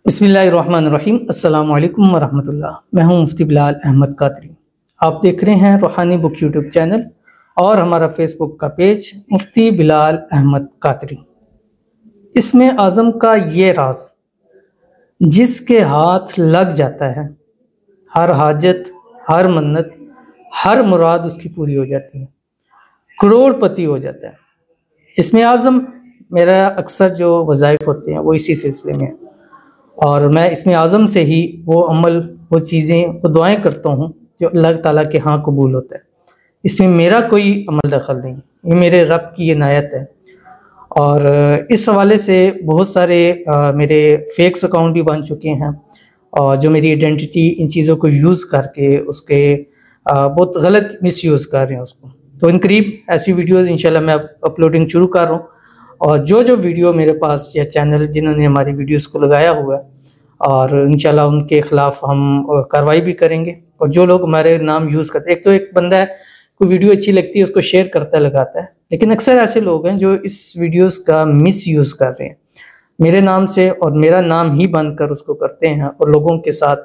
बिस्मिल्लाहिर्रहमानिर्रहीम। अस्सलाम वालेकुम वरहमतुल्लाह। मैं हूं मुफ्ती बिलाल अहमद कादरी। आप देख रहे हैं रूहानी बुक यूट्यूब चैनल और हमारा फेसबुक का पेज मुफ्ती बिलाल अहमद कादरी। इसमें आज़म का ये राज, जिसके हाथ लग जाता है हर हाजत, हर मन्नत, हर मुराद उसकी पूरी हो जाती है, करोड़पति हो जाता है। इसमें आज़म मेरा अक्सर जो वज़ाइफ होते हैं वो इसी सिलसिले में है, और मैं इसमें आज़म से ही वो अमल, वो चीज़ें, वो दुआएं करता हूँ जो अल्लाह ताला के यहाँ कबूल होता है। इसमें मेरा कोई अमल दखल नहीं, ये मेरे रब की इनायत है। और इस हवाले से बहुत सारे मेरे फेक्स अकाउंट भी बन चुके हैं, और जो मेरी आइडेंटिटी इन चीज़ों को यूज़ करके उसके बहुत गलत मिसयूज़ कर रहे हैं उसको। तो इन करीब ऐसी वीडियोज़ इंशाल्लाह मैं अपलोडिंग शुरू कर रहा हूँ, और जो वीडियो मेरे पास या चैनल जिन्होंने हमारी वीडियोस को लगाया हुआ है, और इंशाल्लाह उनके ख़िलाफ़ हम कार्रवाई भी करेंगे। और जो लोग हमारे नाम यूज़ करते हैं, एक बंदा है कोई वीडियो अच्छी लगती है उसको शेयर करता लगाता है, लेकिन अक्सर ऐसे लोग हैं जो इस वीडियोस का मिसयूज़ कर रहे हैं मेरे नाम से, और मेरा नाम ही बंद कर उसको करते हैं और लोगों के साथ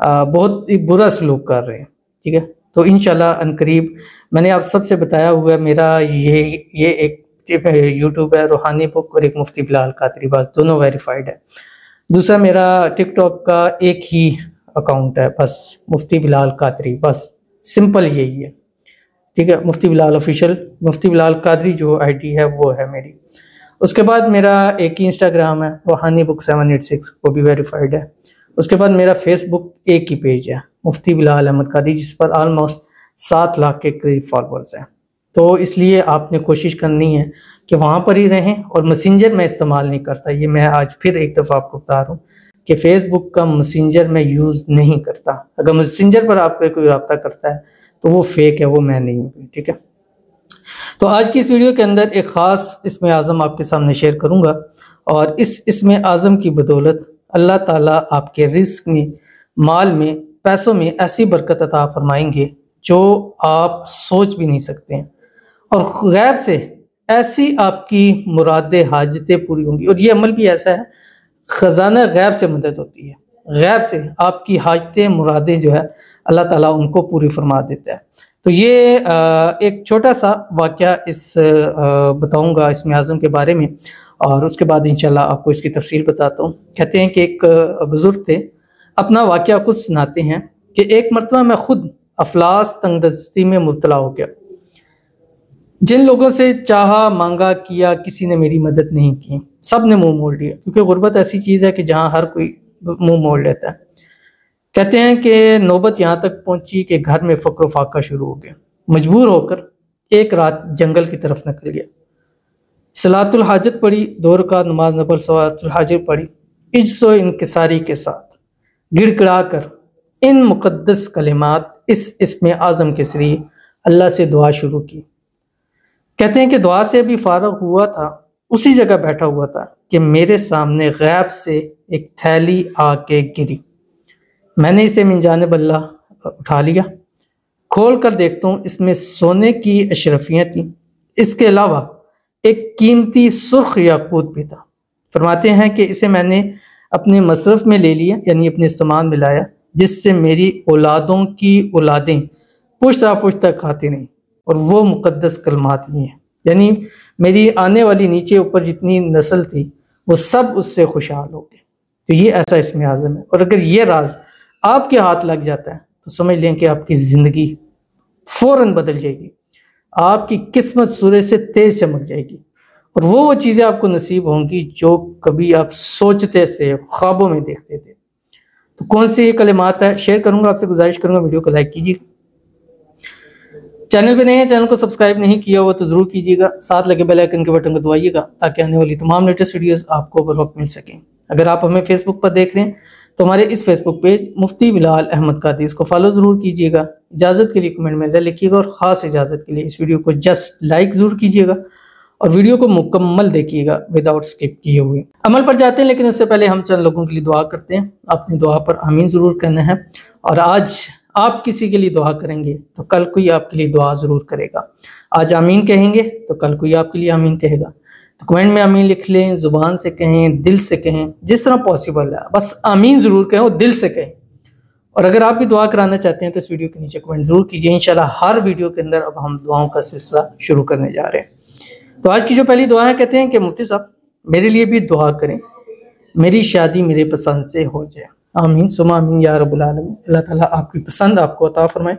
बहुत ही बुरा सलूक कर रहे हैं। ठीक है, तो इंशाल्लाह अनकरीब मैंने आप सबसे बताया हुआ है, मेरा ये एक यूट्यूब है रूहानी बुक, और एक मुफ्ती बिलाल कादरी, बस दोनों वेरीफाइड है। दूसरा मेरा टिकटॉक का एक ही अकाउंट है, बस मुफ्ती बिलाल कादरी, बस सिंपल यही है। ठीक है, मुफ्ती बिलाल ऑफिशियल, मुफ्ती बिलाल कादरी जो आईडी है वो है मेरी। उसके बाद मेरा एक ही इंस्टाग्राम है रूहानी बुक 786, वो भी वेरीफाइड है। उसके बाद मेरा फेसबुक एक ही पेज है मुफ्ती बिलाल अहमद कादरी, जिस पर ऑलमोस्ट 7 लाख के करीब फॉलोअर्स हैं। तो इसलिए आपने कोशिश करनी है कि वहाँ पर ही रहें, और मैसेंजर मैं इस्तेमाल नहीं करता, ये मैं आज फिर एक दफ़ा आपको बता रहा हूँ कि फ़ेसबुक का मैसेंजर मैं यूज़ नहीं करता। अगर मैसेंजर पर आपका कोई रब्ता करता है तो वो फेक है, वो मैं नहीं हूँ। ठीक है, तो आज की इस वीडियो के अंदर एक ख़ास इसमें आज़म आपके सामने शेयर करूँगा, और इसमें आज़म की बदौलत अल्लाह ताला आपके रिस्क में, माल में, पैसों में ऐसी बरकत अता फरमाएंगे जो आप सोच भी नहीं सकते हैं, और गैब से ऐसी आपकी मुरादें, हाजतें पूरी होंगी। और ये अमल भी ऐसा है, ख़जाना गैब से मदद होती है, गैब से आपकी हाजतें, मुरादें जो है अल्लाह ताला उनको पूरी फरमा देता है। तो ये एक छोटा सा वाक़या बताऊंगा इसमें आज़म के बारे में, और उसके बाद इंशाल्लाह आपको इसकी तफसील बताता हूँ। कहते हैं कि एक बुज़ुर्ग थे, अपना वाक़या खुद सुनाते हैं कि एक मरतबा मैं खुद अफलास तंगदस्ती में मुब्तला हो गया। जिन लोगों से चाहा, मांगा, किया, किसी ने मेरी मदद नहीं की, सब ने मुंह मोड़ लिया, क्योंकि गुर्बत ऐसी चीज़ है कि जहाँ हर कोई मुंह मोड़ लेता है। कहते हैं कि नौबत यहाँ तक पहुँची कि घर में फ़क्र फाका शुरू हो गया। मजबूर होकर एक रात जंगल की तरफ निकल गया। सलातुल हाजत पढ़ी, 2 रकात नमाज नफल सलातुल हाजत पढ़ी, इज्ज़ो इनकिसारी के साथ गिड़गिड़ा कर इन मुक़द्दस कलिमात, इस इसमें आज़म के सरी अल्लाह से दुआ शुरू की। कहते हैं कि दुआ से अभी फारग हुआ था, उसी जगह बैठा हुआ था कि मेरे सामने गैब से एक थैली आके गिरी। मैंने इसे मिन जानिब अल्लाह उठा लिया, खोल कर देखता हूँ इसमें सोने की अशरफियाँ थी, इसके अलावा एक कीमती सुर्ख याकूत भी था। फरमाते हैं कि इसे मैंने अपने मसरफ़ में ले लिया, यानी अपने इस्तेमाल में लाया, जिससे मेरी औलादों की औलादें पुश्ता पुश्ता खाती नहीं, और वो मुक़द्दस कलमात ही हैं, यानी मेरी आने वाली नीचे ऊपर जितनी नस्ल थी वो सब उससे खुशहाल हो गए। तो ये ऐसा इसमें आज़म है, और अगर ये राज आपके हाथ लग जाता है तो समझ लें कि आपकी ज़िंदगी फ़ौरन बदल जाएगी, आपकी किस्मत सूरज से तेज़ चमक जाएगी, और वो चीज़ें आपको नसीब होंगी जो कभी आप सोचते थे, ख्वाबों में देखते थे। तो कौन सी ये कलिमात है शेयर करूँगा आपसे, गुजारिश करूँगा वीडियो को लाइक कीजिएगा। चैनल पे नए हैं, चैनल को सब्सक्राइब नहीं किया हुआ तो ज़रूर कीजिएगा, साथ लगे बेल आइकन के बटन को दबाइएगा ताकि आने वाली तमाम लेटेस्ट वीडियोस आपको बर वक्त मिल सकें। अगर आप हमें फेसबुक पर देख रहे हैं तो हमारे इस फेसबुक पेज मुफ्ती बिलाल अहमद कादरी, इसको फॉलो ज़रूर कीजिएगा। इजाज़त के लिए कमेंट में लिखिएगा, और ख़ास इजाज़त के लिए इस वीडियो को जस्ट लाइक ज़रूर कीजिएगा, और वीडियो को मुकम्मल देखिएगा विदाउट स्किप किए हुए। अमल पर जाते हैं, लेकिन उससे पहले हम चंद लोगों के लिए दुआ करते हैं। अपनी दुआ पर आमीन ज़रूर करना है, और आज आप किसी के लिए दुआ करेंगे तो कल कोई आपके लिए दुआ ज़रूर करेगा। आज आमीन कहेंगे तो कल कोई आपके लिए आमीन कहेगा। तो कमेंट में आमीन लिख लें, ज़ुबान से कहें, दिल से कहें, जिस तरह पॉसिबल है, बस आमीन ज़रूर कहें और दिल से कहें। और अगर आप भी दुआ कराना चाहते हैं तो इस वीडियो के नीचे कमेंट ज़रूर कीजिए। इंशाल्लाह हर वीडियो के अंदर अब हम दुआओं का सिलसिला शुरू करने जा रहे हैं। तो आज की जो पहली दुआ है, कहते हैं कि मुफ्ती साहब मेरे लिए भी दुआ करें, मेरी शादी मेरे पसंद से हो जाए। आमीन सुमा आमीन या रब्बुल आलमीन। अल्लाह ताला आपकी पसंद आपको अता फरमाए,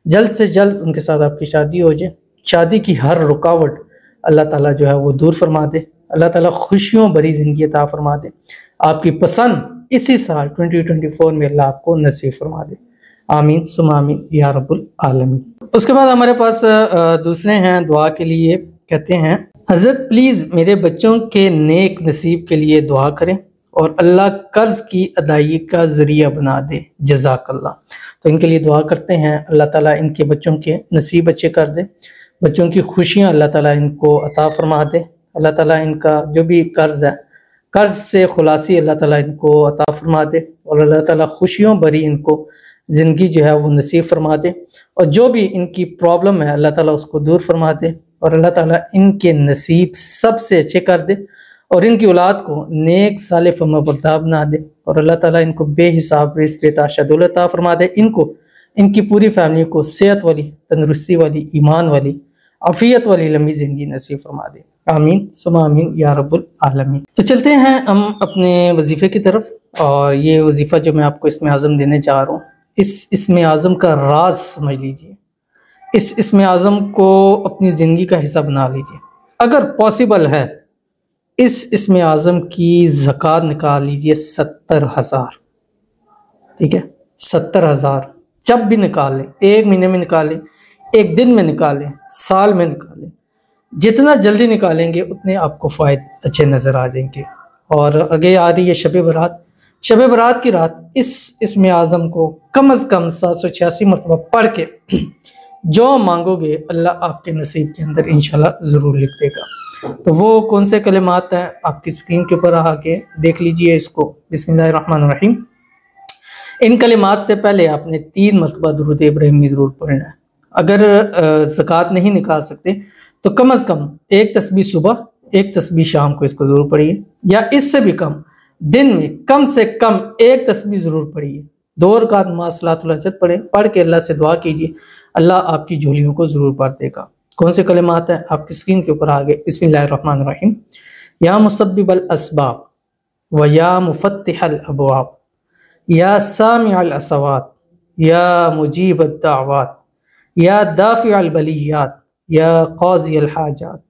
जल्द से जल्द उनके साथ आपकी शादी हो जाए। शादी की हर रुकावट अल्लाह ताला जो है वो दूर फरमा दे। अल्लाह ताला खुशियों भरी ज़िंदगी अता फरमा दे। आपकी पसंद इसी साल 2024 में अल्लाह आपको नसीब फरमा दे। आमीन सुमा आमीन या रब्बुल आलमीन। उसके बाद हमारे पास दूसरे हैं दुआ के लिए, कहते हैं हज़रत प्लीज़ मेरे बच्चों के नेक नसीब के लिए दुआ करें और अल्लाह कर्ज़ की अदायगी का ज़रिया बना दे, जज़ाकल्लाह। तो इनके लिए दुआ करते हैं, अल्लाह ताला इनके बच्चों के नसीब अच्छे कर दे, बच्चों की खुशियाँ अल्लाह ताला इनको अता फरमा दे। अल्लाह ताला इनका जो भी कर्ज़ है, कर्ज़ से खुलासी अल्लाह ताला इनको अता फरमा दे और अल्लाह ताला खुशियों भरी इनको ज़िंदगी जो है वो नसीब फरमा दे। और जो भी इनकी प्रॉब्लम है अल्लाह ताला उसको दूर फरमा दे और अल्लाह ताला इनके नसीब सबसे अच्छे कर दे और इनकी औलाद को नेक साले फर्माबरदार बना दे और अल्लाह ताला इनको बेहिसाब रिज़्क़ बेताशा दौलत अता फरमा दे। इनको इनकी पूरी फैमिली को सेहत वाली, तंदुरुस्ती वाली, ईमान वाली, आफियत वाली लंबी ज़िंदगी नसीब फरमा दे। आमीन सुमा आमीन या रब्बुल आलमीन। तो चलते हैं हम अपने वजीफ़े की तरफ। और ये वजीफ़ा जो मैं आपको इसमें आज़म देने जा रहा हूँ, इसमें आज़म का राज समझ लीजिए। इसमें आज़म को अपनी ज़िंदगी का हिस्सा बना लीजिए। अगर पॉसिबल है इसमें आज़म की ज़कात निकाल लीजिए 70,000। ठीक है, 70,000 जब भी निकाल लें, एक महीने में निकाल लें, एक दिन में निकालें, साल में निकालें, जितना जल्दी निकालेंगे उतने आपको फ़ायदे अच्छे नज़र आ जाएंगे। और आगे आ रही है शब बरात। शब बरात की रात इसमें आज़म को कम अज़ कम 786 मरतबा पढ़ के जो मांगोगे अल्लाह आपके नसीब के अंदर इंशाल्लाह ज़रूर लिख देगा। तो वो कौन से कलिमात हैं आपकी स्क्रीन के ऊपर आके देख लीजिए इसको। बिस्मिल्लाहिर्रहमानिर्रहीम। इन कलिमात से पहले आपने 3 मरतबा दुरूद इब्राहिमी ज़रूर पढ़ना है। अगर ज़कात नहीं निकाल सकते तो कम अज़ कम एक तस्बीह सुबह, एक तस्बीह शाम को इसको ज़रूर पढ़िए, या इससे भी कम दिन में कम से कम एक तस्बीह ज़रूर पढ़िए। 2 रकात नमाज़ सलातुल हजत पढ़ के अल्लाह से दुआ कीजिए, अल्लाह आपकी झोलियों को ज़रूर भर देगा। कौन से कलिमात हैं आपकी स्क्रीन के ऊपर आ गए। बिस्मिल्लाहिर्रहमानिर्रहीम। या मुसब्बिबल अस्बाब व या मुफत्तिहल अबवाब या सामिअल असवात या मुजीबद दाअवात या दाफ़िअल बलियात या क़ाज़ियल हाजात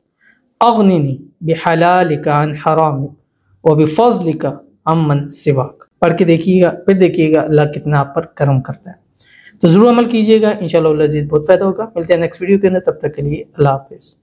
अग़निनी बिहलालिका अन हरामिक व बिफ़ज़लिका अम्मन सिवाक। पढ़ के देखिएगा, फिर देखिएगा अल्लाह कितना आप पर करम करता है। तो ज़रूर अमल कीजिएगा, इंशाअल्लाह अज़ीज़ बहुत फ़ायदा होगा। मिलते हैं नेक्स्ट वीडियो के अंदर, तब तक के लिए अल्लाह हाफ़िज़।